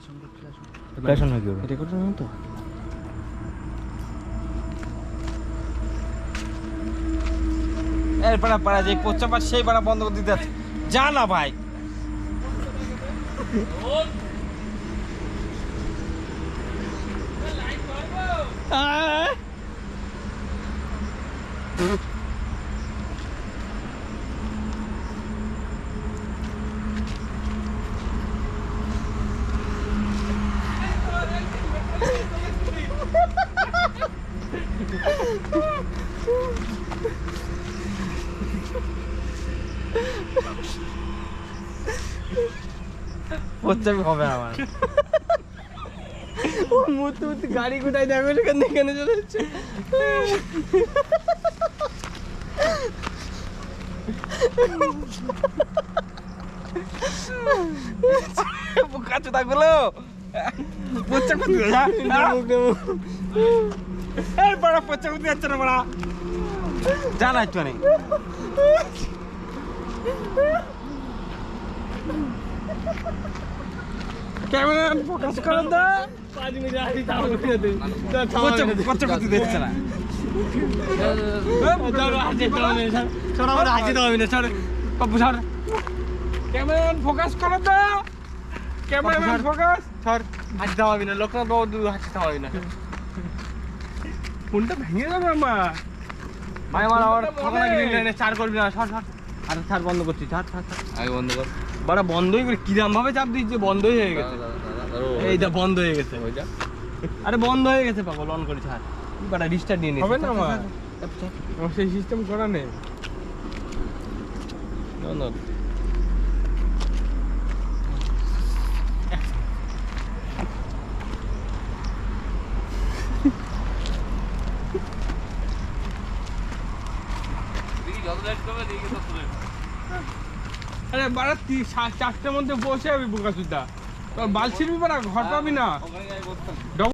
flash on হয়ে গেল record না তো এর পাড়া পাড়া যে পোচ্চা পাট সেই পাড়া বন্ধ করে দিতে যাচ্ছে যা না ভাই পোচ্চা হবে আমার ও মুতু মুতু গাড়ি কোথায় দেখো সেখান থেকে কেন চলে যাচ্ছে বোকা চোদা গুলো পোচ্চা করতে যা এই পাড়া পোচ্চা করতে যাচ্ছে না পাড়া জানা একটু নেই ক্যামেরা ফোকাস করো তো 5 মিনিট আগে তাও করে দে পোচ্চা করতে দিচ্ছে না ক্যামেরাম্যান ফোকাস করো তো ক্যামেরাম্যান ফোকাস ফোনটা ভেঙে যাবে আমার ভাই আমার আবার ঠকানা গ্রিন চার করবি না সর সর আরে ছাড় বন্ধ করছি ছাড় ছাড় আগে বন্ধ কর বড় বন্ধই করে কিরাম ভাবে চাপ দিচ্ছে বন্ধই হয়ে গেছে এইটা বন্ধ হয়ে গেছে ওইটা আরে বন্ধ হয়ে গেছে পাগল অন করে ছাড় বড় রিস্টার্ট নিয়ে নিস হবে না আমার আমার সেই সিস্টেম করা নেই না না আরে বারা 4টার মধ্যে বসে যাবি বোকা সুদ্ধা তোর বাল ছিড়বি বারা ঘর পাবি না